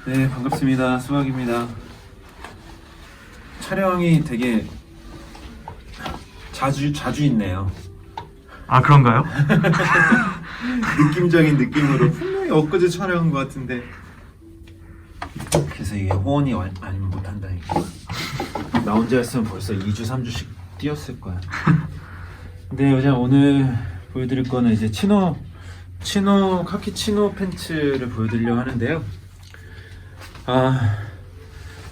네, 반갑습니다. 수학입니다. 촬영이 되게 자주 있네요. 아, 그런가요? 느낌적인 느낌으로 분명히 엊그제 촬영한 것 같은데, 그래서 이게 호언이 아니면 못한다니까. 나 혼자였으면 벌써 2주 3주씩 뛰었을 거야. 근데 오늘 보여드릴 거는 이제 카키 치노 팬츠를 보여드리려고 하는데요.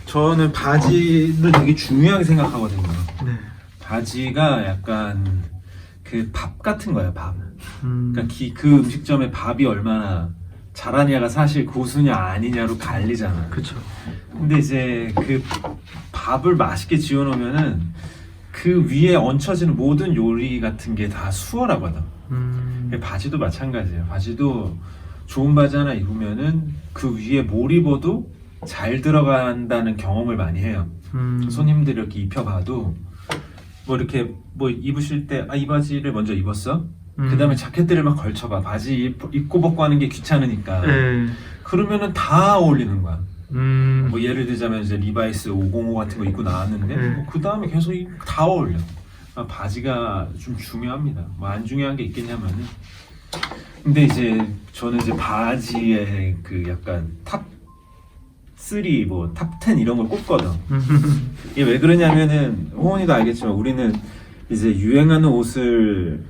저는 바지를 되게 중요하게 생각하거든요. 네. 바지가 약간 그 밥 같은 거예요, 밥. 그러니까 그 음식점의 밥이 얼마나 잘하냐가 사실 고수냐 아니냐로 갈리잖아. 그쵸. 근데 이제 그 밥을 맛있게 지어 놓으면은 그 위에 얹혀지는 모든 요리 같은 게 다 수월하거든. 바지도 마찬가지예요. 바지도 좋은 바지 하나 입으면은 그 위에 뭘 입어도 잘 들어간다는 경험을 많이 해요. 손님들이 이렇게 입혀봐도 이렇게 입으실 때 이 바지를 먼저 입었어? 그 다음에 자켓들을 막 걸쳐봐. 바지 입고 벗고 하는 게 귀찮으니까. 그러면은 다 어울리는 거야. 예를 들자면 이제 리바이스 505 같은 거 입고 나왔는데 그 다음에 계속 다 어울려. 바지가 좀 중요합니다. 안 중요한 게 있겠냐면은. 근데 이제 저는 이제 바지에 그 약간 탑 3, 탑 10 이런 걸 꼽거든. 이게 왜 그러냐면은 호원이도 알겠지만 우리는 이제 유행하는 옷을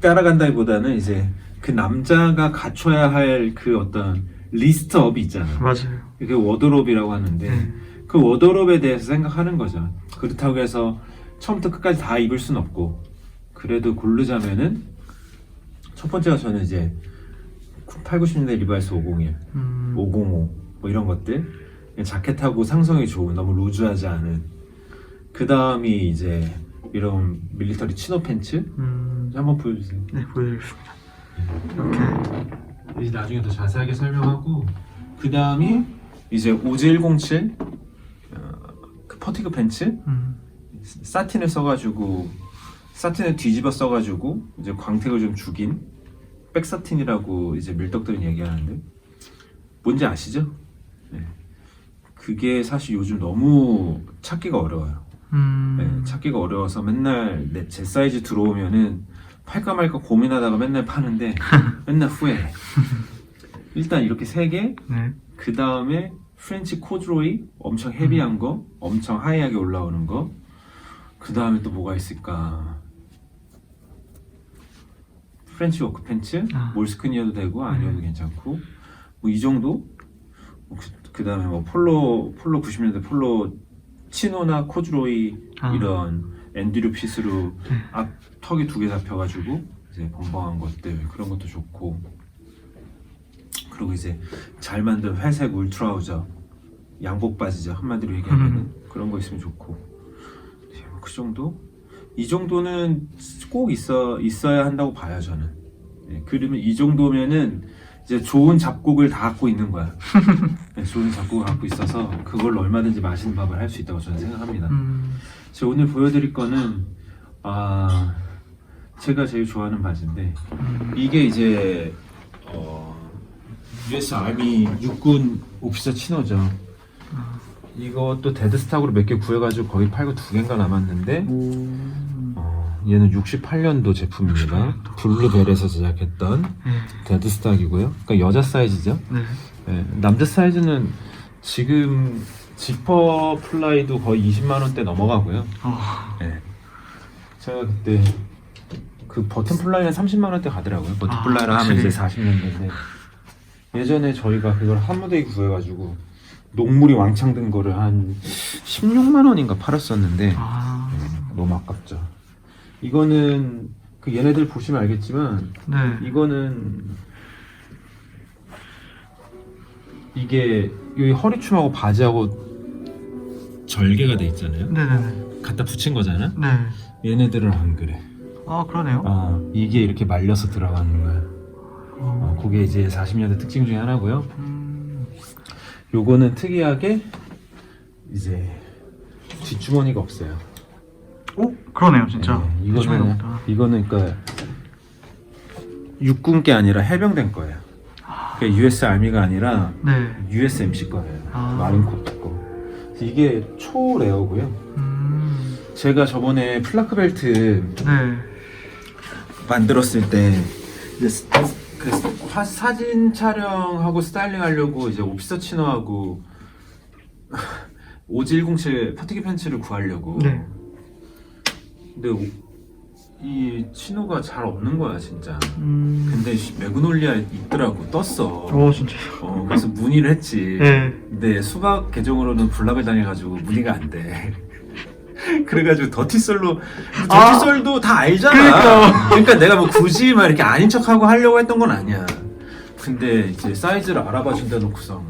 따라간다기보다는 이제 그 남자가 갖춰야 할 그 어떤 리스트업이 있잖아. 맞아요. 그게 워드롭이라고 하는데 그 워드롭에 대해서 생각하는 거죠. 그렇다고 해서 처음부터 끝까지 다 입을 순 없고 그래도 고르자면은 첫 번째가 저는 이제 8, 90년대 리바이스 501, 505 이런 것들 자켓하고 상성이 좋은 너무 루즈하지 않은 그 다음이 이제 이런 밀리터리 치노 팬츠 한번 보여주세요. 네, 보여드리겠습니다. 이렇게. 이제 나중에 더 자세하게 설명하고 그 다음이 이제 OG107 그 퍼티그 팬츠 사틴을 써가지고 사틴을 뒤집어 써가지고 이제 광택을 좀 죽인 백사틴이라고 이제 밀떡들은 얘기하는데 뭔지 아시죠? 네. 그게 사실 요즘 너무 찾기가 어려워요. 네, 찾기가 어려워서 맨날 제 사이즈 들어오면은 팔까 말까 고민하다가 맨날 파는데 맨날 후회해. 일단 이렇게 3개, 네. 그 다음에 프렌치 코드로이 엄청 헤비한 거, 엄청 하이하게 올라오는 거, 그 다음에 또 뭐가 있을까? 프렌치 워크 팬츠, 몰스크니어도 되고 아니어도 괜찮고 이 정도? 그 다음에 폴로 90년대 폴로 치노나 코드로이 이런 엔듀르 핏으로 앞 턱이 2개 잡혀가지고 이제 벙벙한 것들 그런 것도 좋고 그리고 이제 잘 만든 회색 울트라우저 양복 바지죠 한마디로 얘기하면은 그런 거 있으면 좋고 그 정도? 이 정도는 꼭 있어야 한다고 봐요 저는. 네, 그러면 이 정도면은 이제 좋은 잡곡을 다 갖고 있는 거야. 네, 좋은 잡곡을 갖고 있어서 그걸로 얼마든지 맛있는 밥을 할 수 있다고 저는 생각합니다. 제가 오늘 보여드릴 거는 제가 제일 좋아하는 바지인데 이게 이제 US 아미 육군 오피서 치노죠. 이것도 데드스탁으로 몇 개 구해가지고 거기 팔고 2개인가 남았는데 얘는 68년도 제품입니다. 블루벨에서 제작했던 데드스탁이고요. 그러니까 여자 사이즈죠. 네, 남자 사이즈는 지금 지퍼 플라이도 거의 20만 원대 넘어가고요. 네. 제가 그때 그 버튼 플라이는 30만 원대 가더라고요. 버튼 플라이를 하면 이제 40년대인데 예전에 저희가 그걸 한 무더기 구해가지고 녹물이 왕창 든 거를 한 16만 원인가 팔았었는데 너무 아깝죠. 이거는 그 얘네들 보시면 알겠지만 이거는 이게 여기 허리춤하고 바지하고 절개가 돼 있잖아요. 네네네. 갖다 붙인 거잖아. 네. 얘네들은 안 그래. 그러네요. 이게 이렇게 말려서 들어가는 거야. 그게 이제 40년대 특징 중에 하나고요. 요거는 특이하게 이제 뒷주머니가 없어요. 그러네요, 진짜. 네, 이거는 그러니까 육군게 아니라 해병된 거예요. US 아미가 아니라 네. USMC 거예요. 아. 마린코트 거. 그래서 이게 초레어고요. 제가 저번에 플라크 벨트 네. 만들었을 만들었을 때 이제 사진 촬영하고 스타일링 하려고 이제 오피서 치노하고 OG107 퍼티기 팬츠를 구하려고. 네. 근데 이 치노가 잘 없는 거야 진짜. 근데 매그놀리아 있더라고, 떴어. 진짜요? 그래서 문의를 했지. 네. 근데 수박 계정으로는 블락을 당해가지고 문의가 안 돼. 그래가지고 더티솔도 다 알잖아. 그러니까 내가 뭐 굳이 막 이렇게 아닌 척하고 하려고 했던 건 아니야. 근데 이제 사이즈를 알아봐 준다 놓고서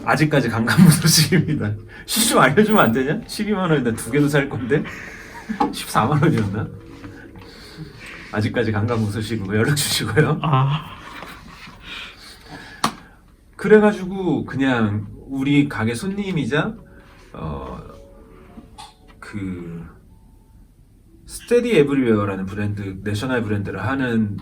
아직까지 강간무소식입니다. 좀 알려주면 안 되냐? 12만 원인데 두 개도 살 건데 14만 원이었나? 아직까지 강간무소식이고 연락 주시고요. 그래가지고 그냥 우리 가게 손님이자 그 스테디 에브리웨어라는 브랜드, 내셔널 브랜드를 하는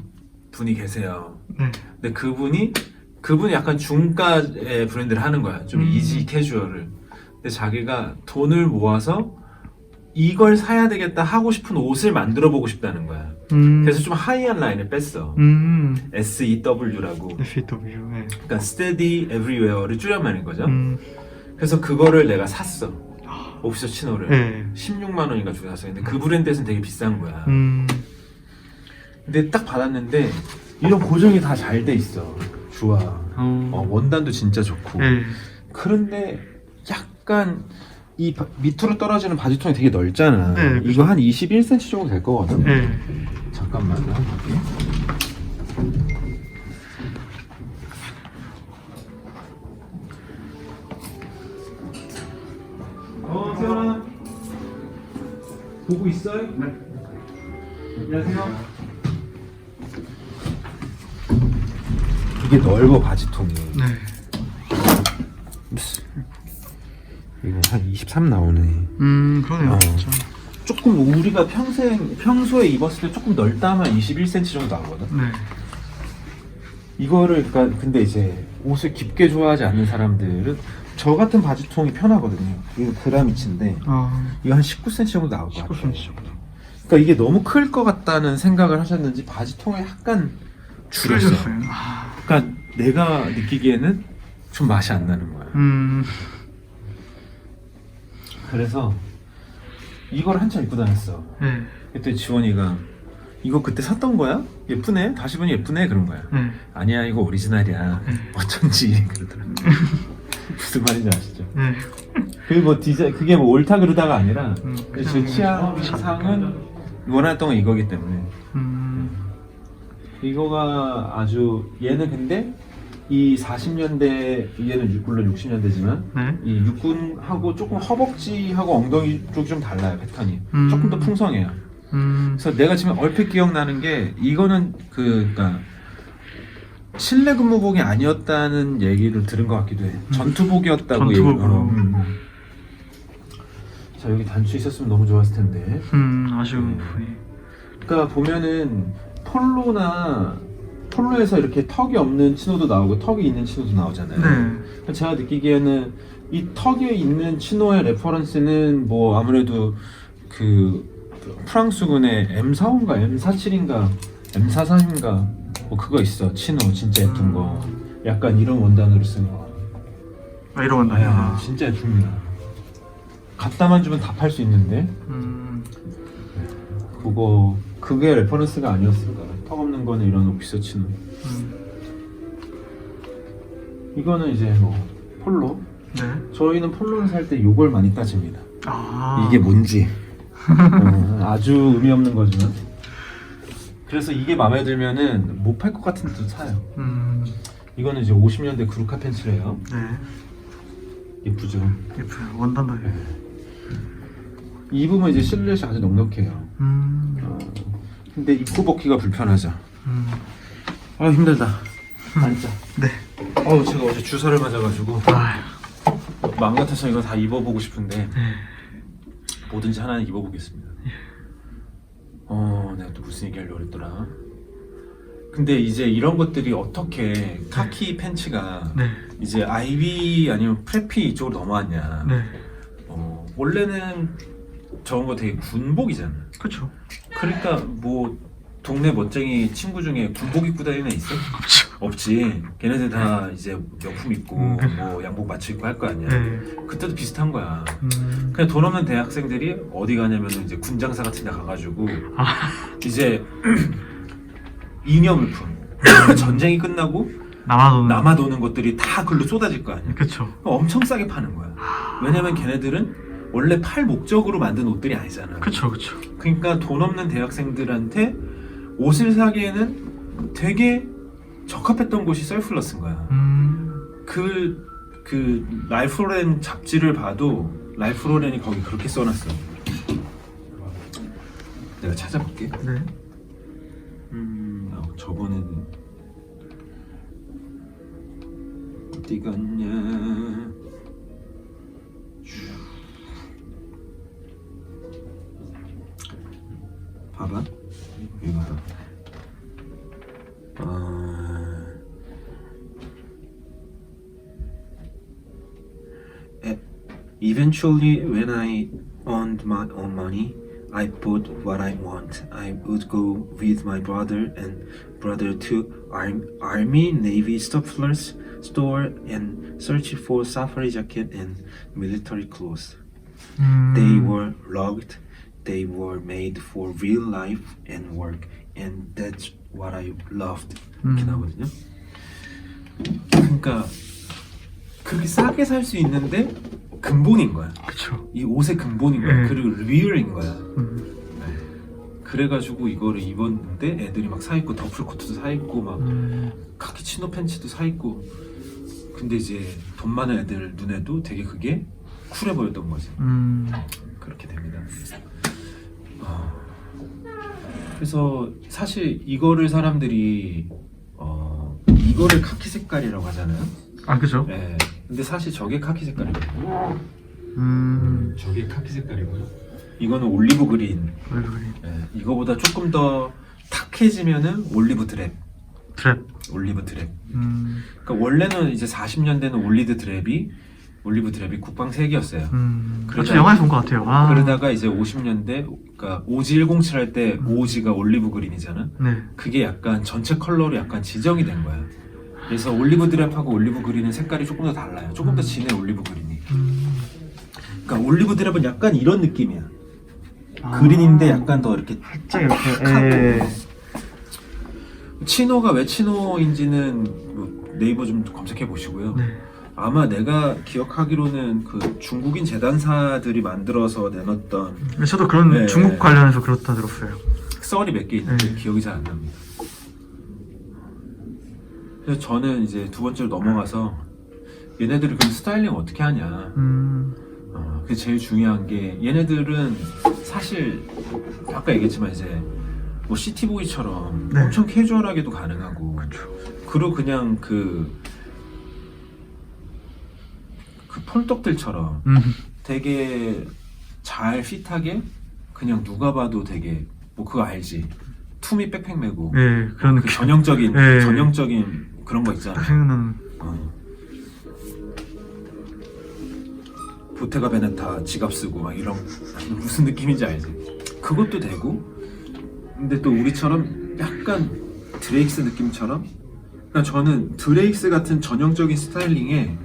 분이 계세요. 네. 근데 그분이 약간 중가의 브랜드를 하는 거야. 좀 이지 캐주얼을. 근데 자기가 돈을 모아서 이걸 사야 되겠다 하고 싶은 옷을 만들어 보고 싶다는 거야. 그래서 좀 하이한 라인을 뺐어. SEW라고. FW. 네. 그러니까 스테디 에브리웨어를 줄여말인 거죠. 그래서 그거를 내가 샀어. 오피서 치노를. 네. 16만 원인가 주고 샀어. 근데 그 브랜드에서는 되게 비싼 거야. 근데 딱 받았는데 이런 고정이 다 잘 돼 있어. 좋아. 원단도 진짜 좋고. 네. 그런데 약간 이 밑으로 떨어지는 바지통이 되게 넓잖아. 네, 이거 한 21cm 정도 될 거거든. 네. 잠깐만, 한번 볼게. 세연아, 보고 있어요? 네. 안녕하세요. 이게 넓어 바지통이. 네. 이거 한 23 나오네. 그러네요. 진짜. 조금 우리가 평소에 입었을 때 조금 넓다면 21cm 정도 나오거든. 네. 이거를 그러니까 근데 이제 옷을 깊게 좋아하지 않는 사람들은 저 같은 바지통이 편하거든요. 이거 그라미치인데 이거 한 19cm 정도 나올 것 같아요. 19cm 정도. 그러니까 이게 너무 클 것 같다는 생각을 하셨는지 바지통을 약간 줄였어요. 그러니까 내가 느끼기에는 좀 맛이 안 나는 거야. 그래서 이걸 한참 입고 다녔어. 네. 그때 지원이가 이거 그때 샀던 거야? 예쁘네? 다시 보니 예쁘네? 그런 거야. 네. 아니야, 이거 오리지널이야. 어쩐지 그러더라고. 무슨 말인지 아시죠? 네. 그게 뭐 그게 뭐 옳다 그러다가 아니라 제 취향상은 원했던 건 이거기 때문에. 이거가 아주 얘는 근데 이 40년대 얘는 물론 60년대지만 네. 이 육군하고 조금 허벅지하고 엉덩이 쪽이 좀 달라요, 패턴이. 조금 더 풍성해요. 그래서 내가 지금 얼핏 기억나는 게 이거는 그러니까 실내 근무복이 아니었다는 얘기를 들은 것 같기도 해. 전투복이었다고 전투복으로. 자, 여기 단추 있었으면 너무 좋았을 텐데. 아쉬운 부분이. 그러니까 보면은 폴로에서 이렇게 턱이 없는 치노도 나오고 턱이 있는 치노도 나오잖아요. 네. 제가 느끼기에는 이 턱이 있는 치노의 레퍼런스는 뭐 아무래도 그 프랑스군의 M45인가 M47인가 M43인가 뭐 그거 있어. 치노 진짜 예쁜 거. 약간 이런 원단으로 쓴 거. 이런 원단. 아, 진짜 예쁩니다. 갖다만 주면 다 팔 수 있는데 그게 레퍼런스가 아니었을까. 턱 없는 거는 이런 오피서 치노. 이거는 이제 뭐 폴로. 네. 저희는 폴로를 살 때 요걸 많이 따집니다. 아. 이게 뭔지. 아주 의미 없는 거지만. 그래서 이게 마음에 들면은 못 팔 것 같은 데도 사요. 이거는 이제 50년대 그루카 팬츠래요. 네. 예쁘죠? 예뻐요. 원단도. 네. 입으면 이제 실루엣이 아주 넉넉해요. 근데 입고 벗기가 불편하죠. 아, 힘들다. 앉자. 네. 제가 어제 주사를 맞아가지고 마음 같아서 이거 다 입어보고 싶은데 뭐든지 하나는 입어보겠습니다. 내가 또 무슨 얘기하려고 그랬더라. 근데 이제 이런 것들이 어떻게 카키 팬츠가 네. 이제 아이비 아니면 프레피 이쪽으로 넘어왔냐. 네. 원래는 저런 거 되게 군복이잖아. 그쵸. 그러니까 뭐 동네 멋쟁이 친구 중에 군복 입고 다니는 애 있어? 없지. 걔네들 다 이제 명품 입고 뭐 양복 맞춰 입고 할 거 아니야. 네. 그때도 비슷한 거야. 그냥 돈 없는 대학생들이 어디 가냐면 이제 군장사 같은 데 가가지고 이제 잉여물품 전쟁이 끝나고 남아도는 것들이 다 글로 쏟아질 거 아니야. 그쵸. 엄청 싸게 파는 거야. 왜냐면 걔네들은 원래 팔 목적으로 만든 옷들이 아니잖아. 그쵸. 그쵸. 그러니까 돈 없는 대학생들한테 옷을 사기에는 되게 적합했던 곳이 셀플러스인 거야. 그 랄프 로렌 잡지를 봐도 랄프 로렌이 거기 그렇게 써놨어. 내가 찾아볼게. 네. 저번에는 어디 갔냐? 봐봐. 이거 봐. Eventually, when I earned my own money, I bought what I want. I would go with my brother and brother to Army Navy surplus store and search for safari jacket and military clothes. They were rugged. They were made for real life and work, and that's what I loved. 이렇게 나오거든요. 그러니까 그렇게 싸게 살 수 있는데 근본인 거야. 그쵸. 이 옷의 근본인 거야. 그리고 리얼인 거야. 그래가지고 이거를 입었는데 애들이 막 사 입고 더플 코트도 사 입고 막 카키 치노 팬츠도 사 입고. 근데 이제 돈 많은 애들 눈에도 되게 그게 쿨해 보였던 거지. 그렇게 됩니다. 그래서 사실 이거를 사람들이 이거를 카키 색깔이라고 하잖아요. 아, 그죠? 네. 근데 사실 저게 카키 색깔이거든요. 저게 카키 색깔이고요. 이거는 올리브 그린. 네. 이거보다 조금 더 탁해지면은 올리브 드랩. 올리브 드랩. 그러니까 원래는 이제 40년대는 올리브 드랩이 국방색이었어요. 그렇죠. 영화에서 본 것 같아요. 그러다가 이제 50년대, 그러니까 오지 107 할 때 오지가 올리브 그린이잖아. 네. 그게 약간 전체 컬러로 약간 지정이 된 거야. 그래서 올리브 드랩하고 올리브 그린은 색깔이 조금 더 달라요. 조금 더 진해 올리브 그린이. 그러니까 올리브 드랩은 약간 이런 느낌이야. 그린인데 약간 더 이렇게 살짝 이렇게. 하고. 치노가 왜 치노인지는 뭐 네이버 좀 검색해 보시고요. 네. 아마 내가 기억하기로는 그 중국인 재단사들이 만들어서 내놨던 저도 그런 네. 중국 관련해서 그렇다 들었어요. 썰이 몇 개 있는데 네. 기억이 잘 안 납니다. 그래서 저는 이제 두 번째로 넘어가서 얘네들이 그럼 스타일링 어떻게 하냐. 그게 제일 중요한 게 얘네들은 사실 아까 얘기했지만 이제 뭐 시티보이처럼 네. 엄청 캐주얼하게도 가능하고 그쵸. 그리고 그냥 그 폴떡들처럼 되게 잘 핏하게 그냥 누가 봐도 되게 뭐 그거 알지? 투미 백팩 메고 네, 그런 그 전형적인 네. 전형적인 그런 거 있잖아. 생각나는. 보테가 베네타 지갑 쓰고 막 이런 무슨 느낌인지 알지? 그것도 되고 근데 또 우리처럼 약간 드레익스 느낌처럼 그러니까 저는 드레익스 같은 전형적인 스타일링에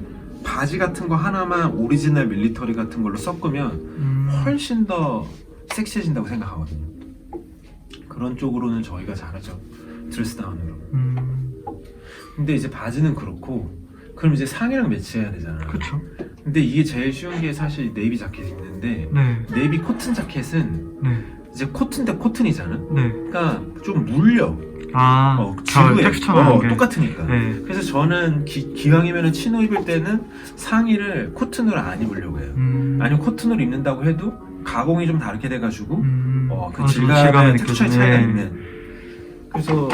바지 같은 거 하나만 오리지널 밀리터리 같은 걸로 섞으면 훨씬 더 섹시해진다고 생각하거든요. 그런 쪽으로는 저희가 잘하죠. 드레스다운으로. 근데 이제 바지는 그렇고 그럼 이제 상의랑 매치해야 되잖아. 그쵸. 근데 이게 제일 쉬운 게 사실 네이비 자켓이 있는데 네. 네이비 코튼 자켓은 네. 이제 코튼데 코튼이잖아. 네. 그러니까 좀 물려. 지루해. 텍스처가 똑같으니까. 네. 그래서 저는 기왕이면 치노 입을 때는 상의를 코튼으로 안 입으려고 해요. 아니면 코튼으로 입는다고 해도 가공이 좀 다르게 돼가지고 그 질감의 텍스처의 차이가 있는. 그래서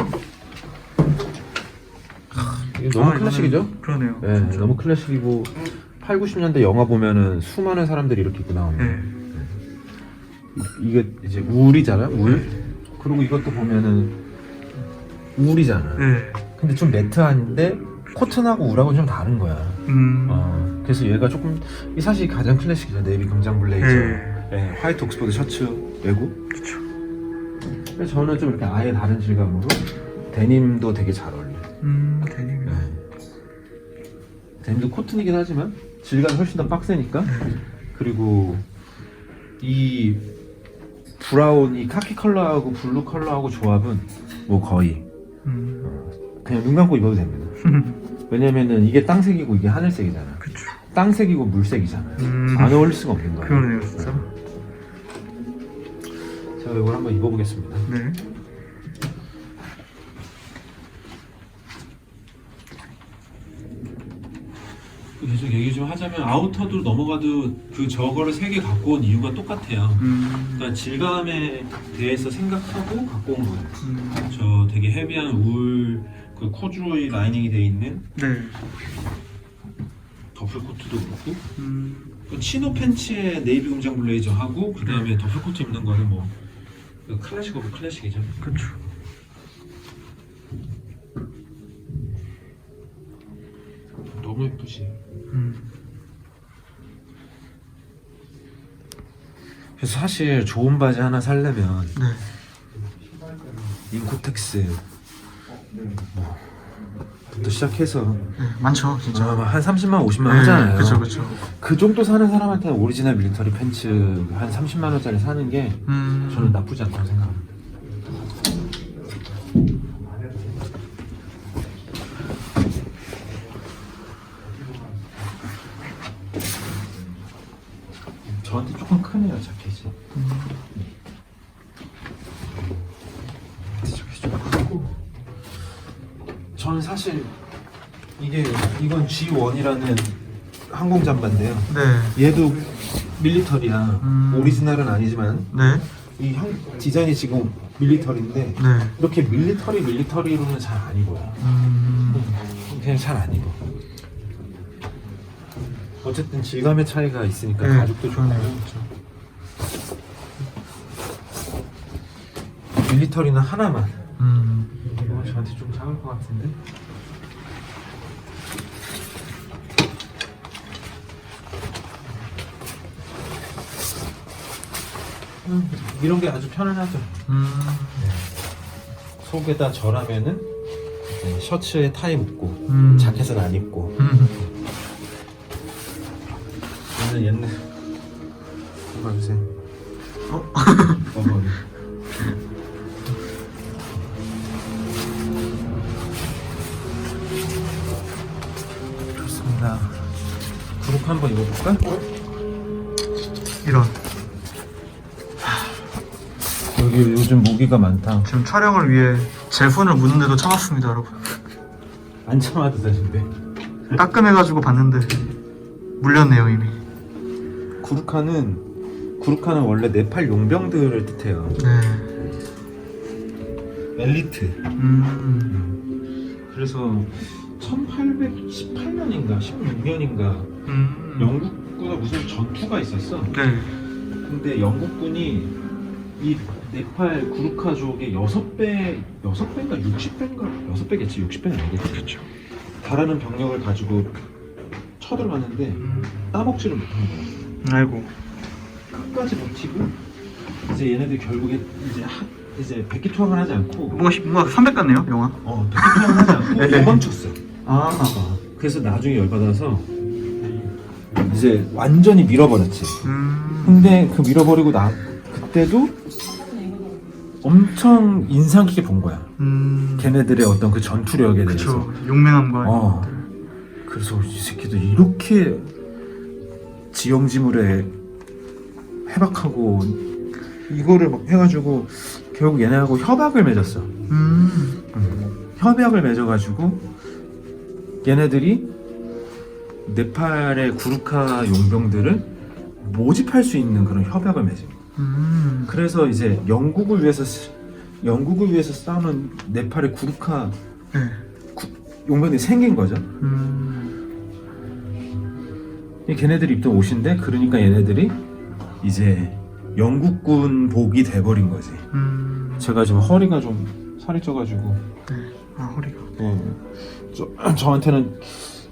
이게 너무 클래식이죠? 그러네요. 네, 너무 클래식이고 8, 90년대 영화 보면은 수많은 사람들이 이렇게 입고 나오는 네. 이게 이제 울이잖아요, 울. 그리고 이것도 보면은 울이잖아. 네. 근데 좀 매트한데 코튼하고 울하고 좀 다른 거야. 그래서 얘가 조금 이 사실 가장 클래식이죠. 네이비 금장 블레이저, 네, 화이트 옥스퍼드 셔츠 외구. 그쵸. 그래서 저는 좀 이렇게 아예 다른 질감으로 데님도 되게 잘 어울려. 데님이. 네. 데님도 코튼이긴 하지만 질감이 훨씬 더 빡세니까. 그리고 이 브라운, 이 카키 컬러하고 블루 컬러하고 조합은 뭐 거의 그냥 눈 감고 입어도 됩니다. 왜냐면은 이게 땅색이고 이게 하늘색이잖아. 그쵸. 땅색이고 물색이잖아. 안 어울릴 수가 없는 거야. 그러네요, 진짜. 제가 이걸 한번 입어보겠습니다. 네. 계속 얘기 좀 하자면 아우터도 넘어가도 그 저거를 3개 갖고 온 이유가 똑같아요. 그러니까 질감에 대해서 생각하고 갖고 온 거예요. 저 되게 헤비한 울, 그 코듀로이 라이닝이 돼 있는 네. 더플 코트도 그렇고 그 치노 팬츠에 네이비 금장 블레이저 하고 그 다음에 더플 코트 입는 거는 뭐 클래식 오브 클래식이죠. 그쵸. 너무 예쁘지. 그래서 사실 좋은 바지 하나 살려면 네. 인코텍스 부터 시작해서 네. 많죠, 진짜. 아마 한 30만 50만 네, 하잖아요. 그쵸, 그쵸. 그 정도 사는 사람한테는 오리지널 밀리터리 팬츠 한 30만 원짜리 사는 게 저는 나쁘지 않다고 생각합니다. 저한테 조금 크네요, 자켓이. 자켓이 좀 크고. 저는 사실 이건 G1이라는 항공 잠바인데요. 네. 얘도 밀리터리야. 오리지널은 아니지만 네. 이 디자인이 지금 밀리터리인데 네. 이렇게 밀리터리로는 잘 안 입어요. 그냥 잘 안 입어. 어쨌든 질감의 차이가 있으니까 네, 가죽도 좋고. 밀리터리는 하나만. 이거 저한테 좀 작을 것 같은데. 이런 게 아주 편안하죠. 속에다 절하면은 이제 셔츠에 타이 묶고 자켓은 안 입고. 옛날 봐주세요. 어머니. 좋습니다. 구룩 한번 입어볼까? 이런. 여기 요즘 모기가 많다. 지금 촬영을 위해 제 손을 묻는데도 참았습니다, 여러분. 안 참아도 되는데. 따끔해가지고 봤는데 물렸네요, 이미. 구루카는 원래 네팔 용병들을 뜻해요. 네. 엘리트. 그래서 1818년인가 16년인가 영국과 무슨 전투가 있었어. 네. 근데 영국군이 이 네팔 구루카족의 6배인가 60배인가 6배겠지 60배는 아니겠지. 그렇죠. 달하는 병력을 가지고 쳐들어갔는데 따먹지를 못한 거야. 아이고. 끝까지 버티고 이제 얘네들 결국에 이제 백기투항을 하지 않고 뭔가 300 같네요, 영화. 백기투항을 하지 않고 네. 도망쳤어. 그래서 나중에 열받아서 이제 완전히 밀어버렸지. 근데 그 밀어버리고 그때도 엄청 인상 깊게 본 거야. 걔네들의 어떤 그 전투력에 대해서. 그쵸. 용맹함과. 그래서 이 새끼들 이렇게 지형지물에 해박하고 이거를 막 해가지고 결국 얘네하고 협약을 맺었어. 협약을 맺어가지고 얘네들이 네팔의 구루카 용병들을 모집할 수 있는 그런 협약을 맺어. 그래서 이제 영국을 위해서 싸우는 네팔의 구루카 네. 용병들이 생긴 거죠. 걔네들이 입던 옷인데 그러니까 얘네들이 이제 영국군 복이 돼버린 거지. 제가 좀 허리가 좀 살이 쪄가지고. 아 허리가. 네. 저한테는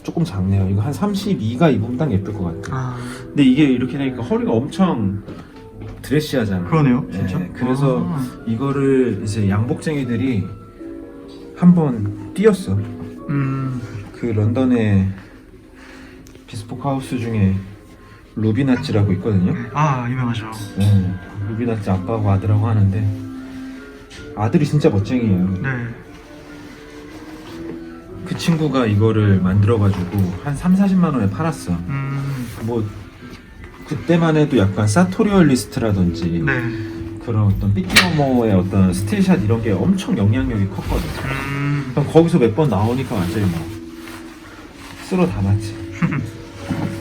조금 작네요. 이거 한 32가 입으면 딱 예쁠 것 같아요. 아 근데 이게 이렇게 되니까 허리가 엄청 드레시하잖아요. 그러네요 진짜. 네, 그래서 아. 이거를 이제 양복쟁이들이 한번 띄었어. 그 런던의 비스포크 하우스 중에 루비나치라고 있거든요. 아 유명하죠. 네, 루비나치 아빠하고 아들하고 하는데 아들이 진짜 멋쟁이에요. 네. 그 친구가 이거를 만들어가지고 한 3-40만 원에 팔았어. 뭐 그때만 해도 약간 사토리얼리스트라든지 네. 그런 어떤 삐끼어머의 어떤 스틸샷 이런 게 엄청 영향력이 컸거든. 그럼 거기서 몇 번 나오니까 완전히 막 쓸어 담았지.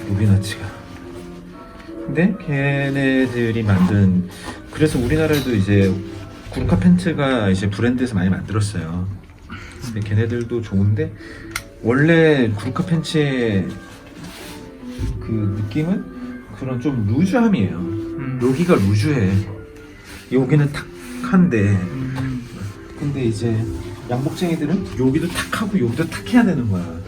루비나치가. 근데 걔네들이 만든, 그래서 우리나라에도 이제 구르카 팬츠가 이제 브랜드에서 많이 만들었어요. 근데 걔네들도 좋은데 원래 구르카 팬츠의 그 느낌은 그런 좀 루즈함이에요. 여기가 루즈해. 여기는 탁한데 근데 이제 양복쟁이들은 여기도 탁하고 여기도 탁해야 되는 거야.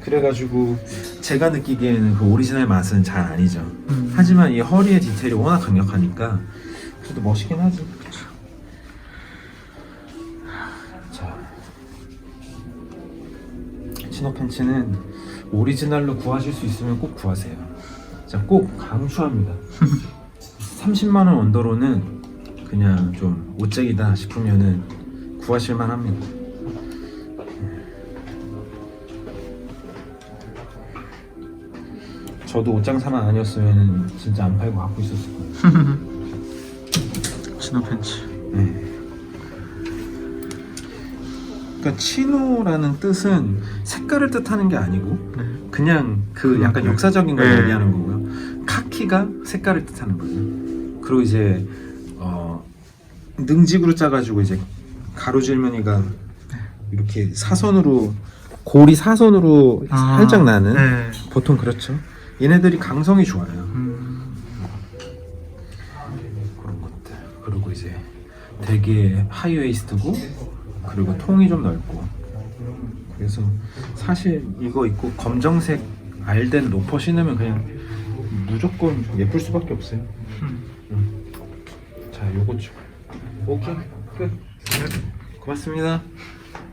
그래가지고 제가 느끼기에는 그 오리지널 맛은 잘 아니죠. 하지만 이 허리의 디테일이 워낙 강력하니까 그래도 멋있긴 하지. 자, 치노 팬츠는 오리지널로 구하실 수 있으면 꼭 구하세요. 진짜 꼭 강추합니다. 30만 원 언더로는 그냥 좀 옷쟁이다 싶으면은 구하실만 합니다. 저도 옷장사만 아니었으면 진짜 안 팔고 갖고 있었을 거예요. 치노 팬츠. 네. 그러니까 치노라는 뜻은 색깔을 뜻하는 게 아니고 네. 그냥 그 약간 역사적인 걸 네. 얘기하는 거고요. 카키가 색깔을 뜻하는 거예요. 그리고 이제 능직으로 짜가지고 이제 가로질무늬가 이렇게 사선으로, 골이 사선으로 아, 살짝 나는, 네. 보통 그렇죠. 얘네들이 강성이 좋아요. 그런 것들. 그리고 이제 되게 하이웨이스트고 그리고 통이 좀 넓고, 그래서 사실 이거 입고 검정색 알덴 로퍼 신으면 그냥 무조건 예쁠 수밖에 없어요. 자, 요거 좀. 오케이, 끝. 고맙습니다.